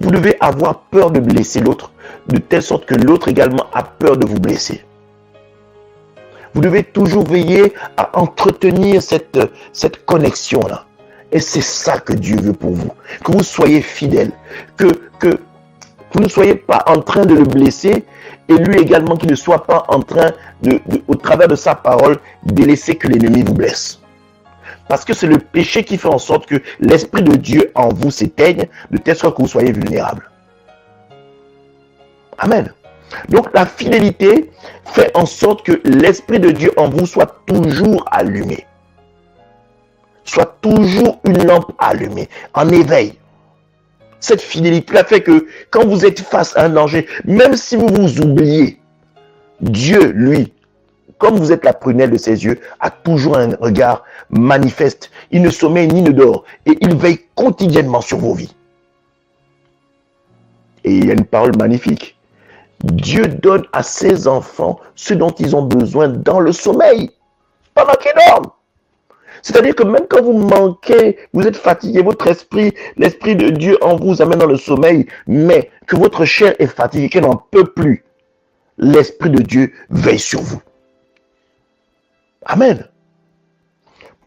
Vous devez avoir peur de blesser l'autre, de telle sorte que l'autre également a peur de vous blesser. Vous devez toujours veiller à entretenir cette connexion-là. Et c'est ça que Dieu veut pour vous. Que vous soyez fidèles. Que vous ne soyez pas en train de le blesser et lui également qu'il ne soit pas en train, au travers de sa parole, de laisser que l'ennemi vous blesse. Parce que c'est le péché qui fait en sorte que l'Esprit de Dieu en vous s'éteigne, de telle sorte que vous soyez vulnérables. Amen. Donc la fidélité fait en sorte que l'Esprit de Dieu en vous soit toujours allumé. Soit toujours une lampe allumée, en éveil. Cette fidélité-là fait que quand vous êtes face à un danger, même si vous vous oubliez, Dieu, lui, comme vous êtes la prunelle de ses yeux, a toujours un regard manifeste. Il ne sommeille ni ne dort. Et il veille quotidiennement sur vos vies. Et il y a une parole magnifique. Dieu donne à ses enfants ce dont ils ont besoin dans le sommeil, pendant qu'ils dorment. C'est-à-dire que même quand vous manquez, vous êtes fatigué, votre esprit, l'Esprit de Dieu en vous amène dans le sommeil, mais que votre chair est fatiguée, qu'elle n'en peut plus, l'Esprit de Dieu veille sur vous. Amen.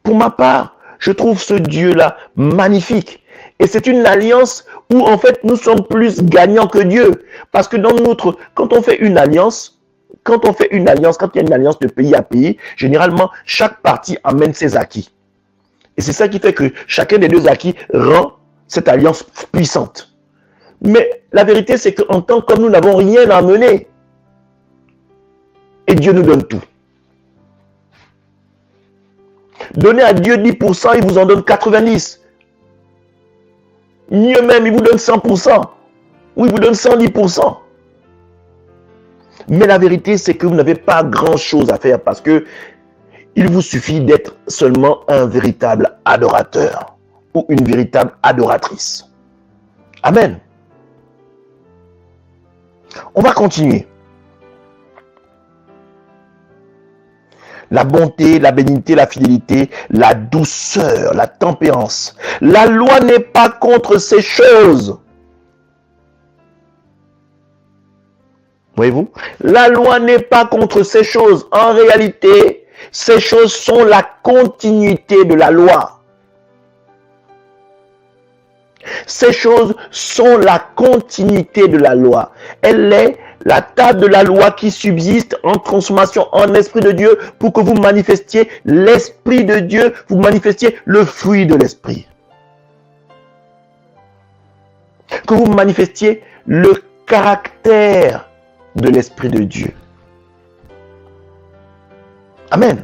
Pour ma part, je trouve ce Dieu-là magnifique. Et c'est une alliance où en fait nous sommes plus gagnants que Dieu. Parce que quand on fait une alliance, quand il y a une alliance de pays à pays, généralement, chaque partie amène ses acquis. Et c'est ça qui fait que chacun des deux acquis rend cette alliance puissante. Mais la vérité, c'est qu'en tant que nous n'avons rien à amener. Et Dieu nous donne tout. Donnez à Dieu 10%, il vous en donne 90%. Mieux même, il vous donne 100%. Ou il vous donne 110%. Mais la vérité, c'est que vous n'avez pas grand-chose à faire parce que il vous suffit d'être seulement un véritable adorateur ou une véritable adoratrice. Amen. On va continuer. La bonté, la bénignité, la fidélité, la douceur, la tempérance. La loi n'est pas contre ces choses. Voyez-vous? La loi n'est pas contre ces choses. En réalité, ces choses sont la continuité de la loi. Ces choses sont la continuité de la loi. Elle est la table de la loi qui subsiste en transformation en esprit de Dieu pour que vous manifestiez l'esprit de Dieu, vous manifestiez le fruit de l'esprit. Que vous manifestiez le caractère de l'esprit de Dieu. Amen.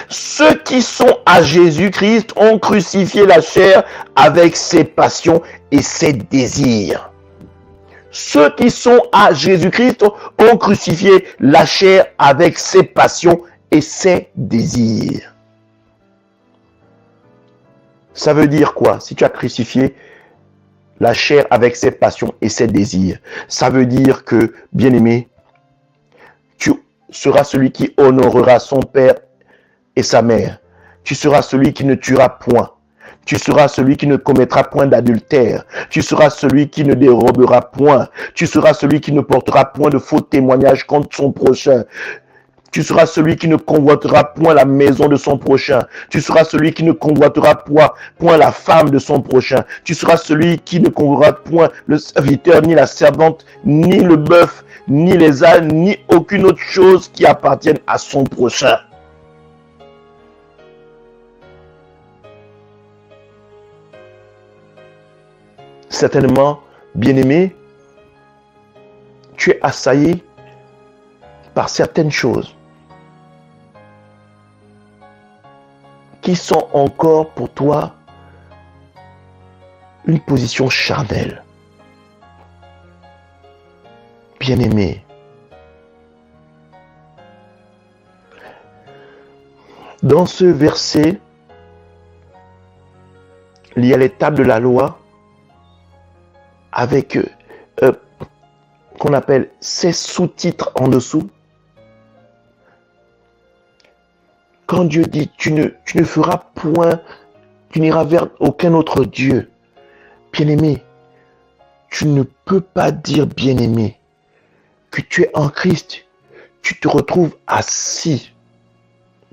Ceux qui sont à Jésus-Christ ont crucifié la chair avec ses passions et ses désirs. Ceux qui sont à Jésus-Christ ont crucifié la chair avec ses passions et ses désirs. Ça veut dire quoi? Si tu as crucifié la chair avec ses passions et ses désirs, ça veut dire que, bien-aimé, tu seras celui qui honorera son père et sa mère. Tu seras celui qui ne tuera point. Tu seras celui qui ne commettra point d'adultère. Tu seras celui qui ne dérobera point. Tu seras celui qui ne portera point de faux témoignages contre son prochain. Tu seras celui qui ne convoitera point la maison de son prochain. Tu seras celui qui ne convoitera point la femme de son prochain. Tu seras celui qui ne convoitera point le serviteur, ni la servante, ni le bœuf, ni les ânes, ni aucune autre chose qui appartienne à son prochain. Certainement, bien-aimé, tu es assailli par certaines choses qui sont encore pour toi une position charnelle. Bien-aimé, dans ce verset, il y a les tables de la loi avec qu'on appelle ces sous-titres en dessous. Quand Dieu dit tu ne feras point, tu n'iras vers aucun autre Dieu, bien-aimé, tu ne peux pas dire, bien-aimé, que tu es en Christ. Tu te retrouves assis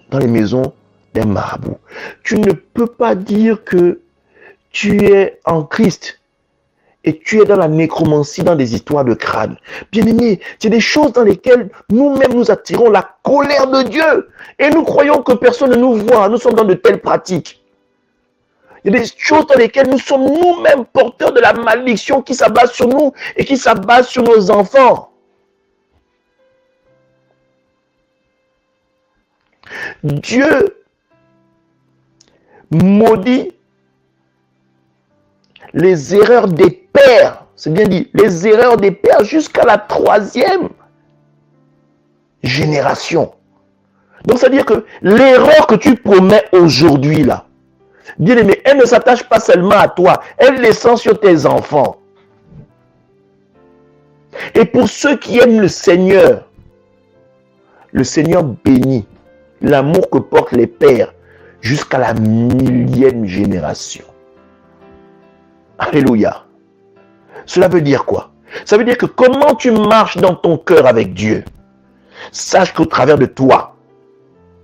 dans les maisons des marabouts. Tu ne peux pas dire que tu es en Christ et tu es dans la nécromancie, dans des histoires de crâne. Bien-aimé, c'est des choses dans lesquelles nous-mêmes nous attirons la colère de Dieu et nous croyons que personne ne nous voit. Nous sommes dans de telles pratiques. Il y a des choses dans lesquelles nous sommes nous-mêmes porteurs de la malédiction qui s'abat sur nous et qui s'abat sur nos enfants. Dieu maudit les erreurs des pères, c'est bien dit, les erreurs des pères jusqu'à la 3e génération. Donc, c'est-à-dire que l'erreur que tu promets aujourd'hui, là, bien aimé, elle ne s'attache pas seulement à toi, elle descend sur tes enfants. Et pour ceux qui aiment le Seigneur bénit l'amour que portent les pères jusqu'à la 1000e génération. Alléluia. Cela veut dire quoi? Ça veut dire que comment tu marches dans ton cœur avec Dieu, sache qu'au travers de toi,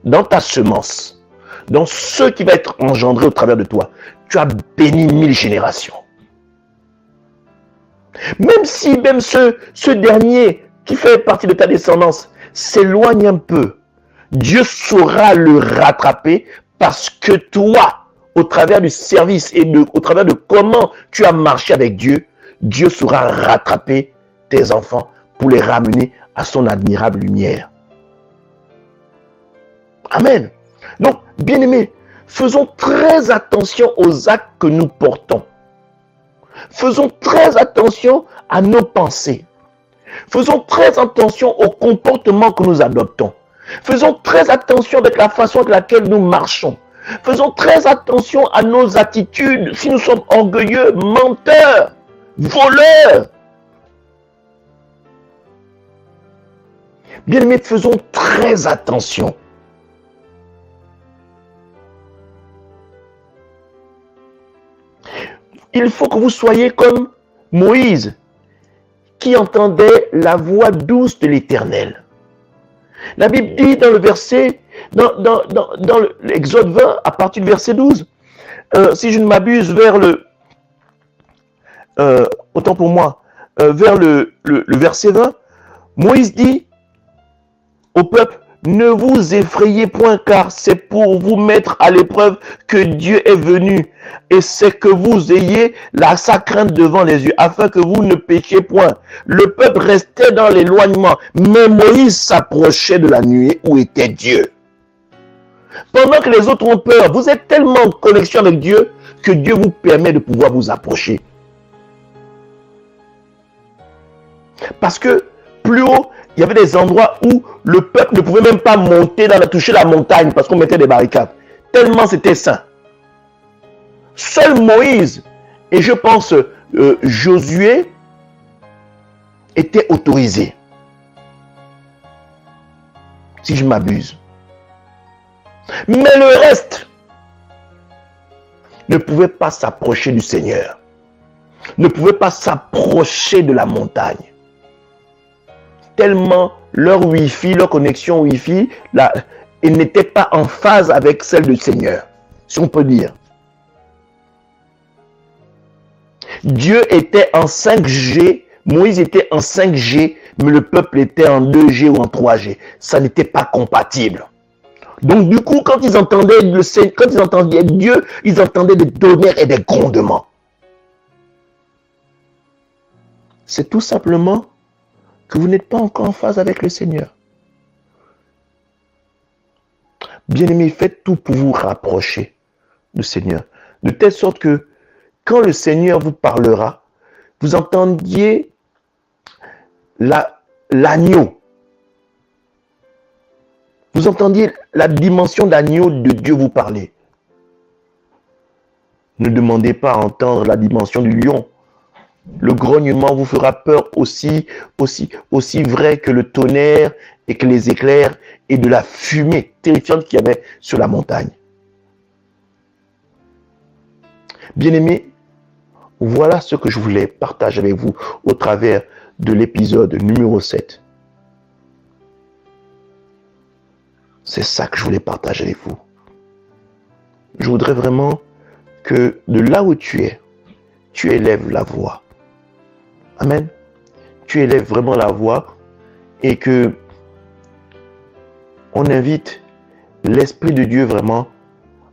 dans ta semence, dans ce qui va être engendré au travers de toi, tu as béni 1000 générations. Même si ce dernier qui fait partie de ta descendance s'éloigne un peu, Dieu saura le rattraper parce que toi, au travers du service et au travers de comment tu as marché avec Dieu, Dieu saura rattraper tes enfants pour les ramener à son admirable lumière. Amen. Donc, bien-aimés, faisons très attention aux actes que nous portons. Faisons très attention à nos pensées. Faisons très attention au comportement que nous adoptons. Faisons très attention avec la façon avec laquelle nous marchons. Faisons très attention à nos attitudes, si nous sommes orgueilleux, menteurs, voleurs. Bien-aimés, faisons très attention. Il faut que vous soyez comme Moïse, qui entendait la voix douce de l'Éternel. La Bible dit dans le verset, dans l'Exode 20, à partir du verset 12, si je ne m'abuse, vers le, autant pour moi, vers le verset 20, Moïse dit au peuple, ne vous effrayez point, car c'est pour vous mettre à l'épreuve que Dieu est venu, et c'est que vous ayez sa crainte devant les yeux, afin que vous ne péchiez point. Le peuple restait dans l'éloignement, mais Moïse s'approchait de la nuée où était Dieu. Pendant que les autres ont peur, vous êtes tellement en connexion avec Dieu que Dieu vous permet de pouvoir vous approcher. Parce que plus haut, il y avait des endroits où le peuple ne pouvait même pas monter, toucher la montagne parce qu'on mettait des barricades. Tellement c'était saint. Seul Moïse et je pense Josué étaient autorisés. Si je m'abuse. Mais le reste ne pouvait pas s'approcher du Seigneur. Ne pouvait pas s'approcher de la montagne. Tellement leur Wi-Fi, leur connexion Wi-Fi, n'était pas en phase avec celle du Seigneur, si on peut dire. Dieu était en 5G, Moïse était en 5G, mais le peuple était en 2G ou en 3G. Ça n'était pas compatible. Donc du coup, quand ils entendaient Dieu, ils entendaient des tonnerres et des grondements. C'est tout simplement que vous n'êtes pas encore en phase avec le Seigneur. Bien-aimés, faites tout pour vous rapprocher du Seigneur. De telle sorte que quand le Seigneur vous parlera, vous entendiez l'agneau. Vous entendiez la dimension d'agneau de Dieu vous parler. Ne demandez pas à entendre la dimension du lion. Le grognement vous fera peur aussi vrai que le tonnerre et que les éclairs et de la fumée terrifiante qu'il y avait sur la montagne. Bien-aimés, voilà ce que je voulais partager avec vous au travers de l'épisode numéro 7. C'est ça que je voulais partager avec vous. Je voudrais vraiment que de là où tu élèves la voix. Amen. Tu élèves vraiment la voix et que on invite l'Esprit de Dieu vraiment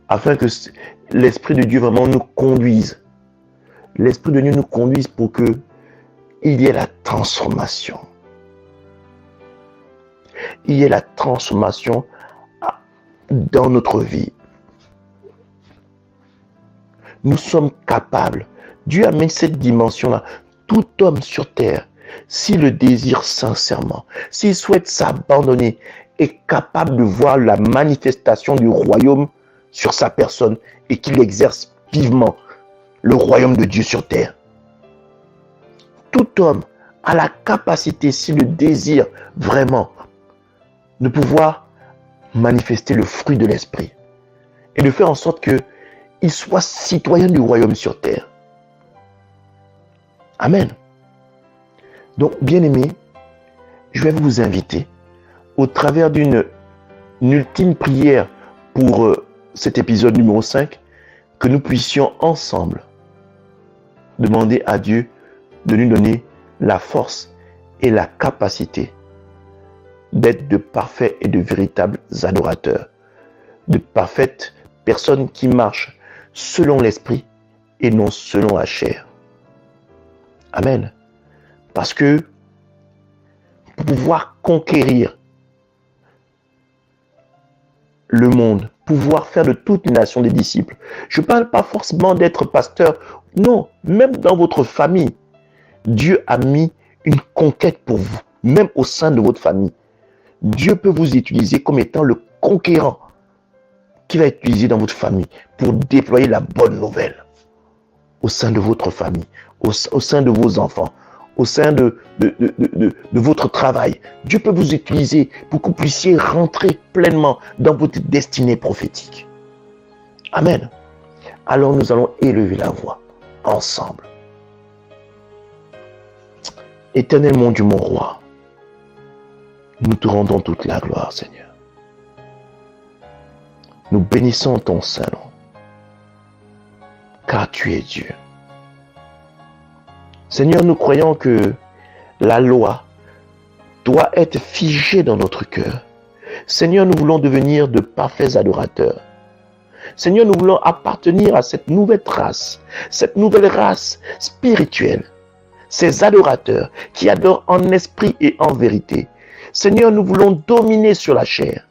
afin que l'Esprit de Dieu vraiment nous conduise. L'Esprit de Dieu nous conduise pour que il y ait la transformation. Il y ait la transformation dans notre vie. Nous sommes capables. Dieu a mis cette dimension-là. Tout homme sur terre, s'il le désire sincèrement, s'il souhaite s'abandonner, est capable de voir la manifestation du royaume sur sa personne et qu'il exerce vivement le royaume de Dieu sur terre. Tout homme a la capacité, s'il le désire vraiment, de pouvoir manifester le fruit de l'esprit et de faire en sorte qu'il soit citoyen du royaume sur terre. Amen. Donc, bien-aimés, je vais vous inviter au travers d'une ultime prière pour cet épisode numéro 5, que nous puissions ensemble demander à Dieu de nous donner la force et la capacité d'être de parfaits et de véritables adorateurs, de parfaites personnes qui marchent selon l'esprit et non selon la chair. Amen. Parce que pour pouvoir conquérir le monde, pouvoir faire de toute une nation des disciples, je ne parle pas forcément d'être pasteur. Non, même dans votre famille, Dieu a mis une conquête pour vous, même au sein de votre famille. Dieu peut vous utiliser comme étant le conquérant qui va être utilisé dans votre famille pour déployer la bonne nouvelle au sein de votre famille, au sein de vos enfants, au sein de votre travail. Dieu peut vous utiliser pour que vous puissiez rentrer pleinement dans votre destinée prophétique. Amen. Alors nous allons élever la voix ensemble. Éternel mon Dieu, mon roi, nous te rendons toute la gloire, Seigneur. Nous bénissons ton Saint-Nom, car tu es Dieu. Seigneur, nous croyons que la loi doit être figée dans notre cœur. Seigneur, nous voulons devenir de parfaits adorateurs. Seigneur, nous voulons appartenir à cette nouvelle race spirituelle. Ces adorateurs qui adorent en esprit et en vérité. Seigneur, nous voulons dominer sur la chair.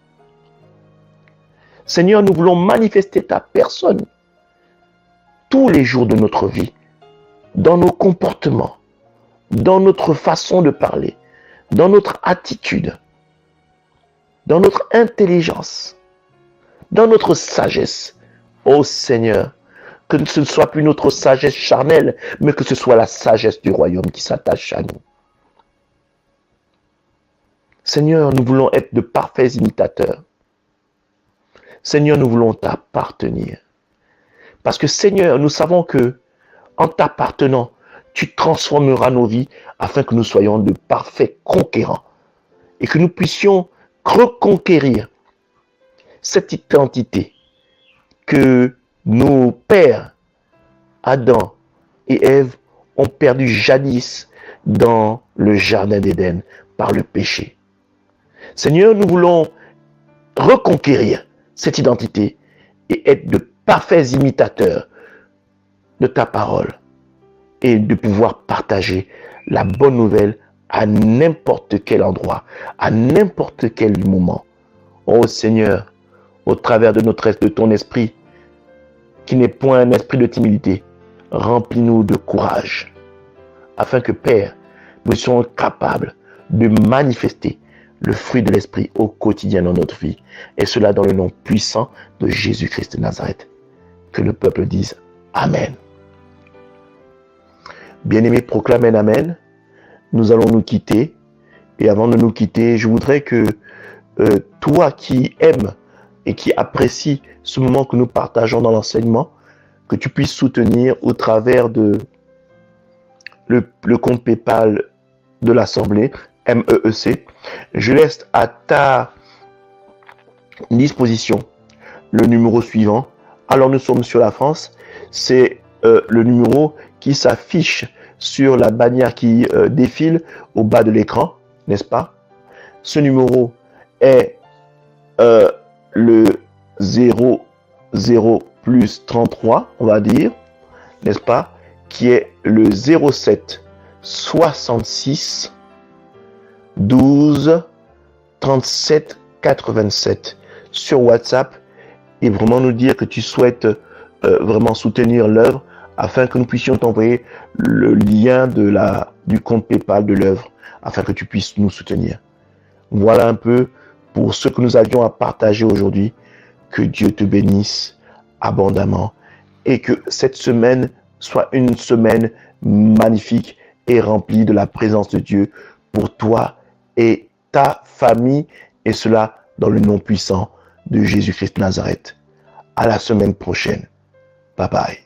Seigneur, nous voulons manifester ta personne tous les jours de notre vie, dans nos comportements, dans notre façon de parler, dans notre attitude, dans notre intelligence, dans notre sagesse. Ô Seigneur, que ce ne soit plus notre sagesse charnelle, mais que ce soit la sagesse du royaume qui s'attache à nous. Seigneur, nous voulons être de parfaits imitateurs. Seigneur, nous voulons t'appartenir. Parce que Seigneur, nous savons que en t'appartenant, tu transformeras nos vies afin que nous soyons de parfaits conquérants et que nous puissions reconquérir cette identité que nos pères, Adam et Ève, ont perdu jadis dans le jardin d'Éden par le péché. Seigneur, nous voulons reconquérir cette identité et être de parfaits imitateurs de ta parole et de pouvoir partager la bonne nouvelle à n'importe quel endroit, à n'importe quel moment. Oh Seigneur, au travers de ton esprit, qui n'est point un esprit de timidité, remplis-nous de courage, afin que, Père, nous soyons capables de manifester le fruit de l'esprit au quotidien dans notre vie, et cela dans le nom puissant de Jésus-Christ de Nazareth. Que le peuple dise Amen. Bien-aimés, proclame un amen. Nous allons nous quitter. Et avant de nous quitter, je voudrais que toi qui aimes et qui apprécies ce moment que nous partageons dans l'enseignement, que tu puisses soutenir au travers de le compte PayPal de l'Assemblée, MEEC. Je laisse à ta disposition le numéro suivant. Alors nous sommes sur la France. C'est le numéro qui s'affiche sur la bannière qui défile au bas de l'écran, n'est-ce pas? Ce numéro est le 00 plus 33, on va dire, n'est-ce pas? Qui est le 07 66 12 37 87 sur WhatsApp, et vraiment nous dire que tu souhaites vraiment soutenir l'œuvre afin que nous puissions t'envoyer le lien du compte PayPal de l'œuvre afin que tu puisses nous soutenir. Voilà un peu pour ce que nous avions à partager aujourd'hui. Que Dieu te bénisse abondamment et que cette semaine soit une semaine magnifique et remplie de la présence de Dieu pour toi et ta famille, et cela dans le nom puissant de Jésus-Christ de Nazareth. À la semaine prochaine. Bye bye.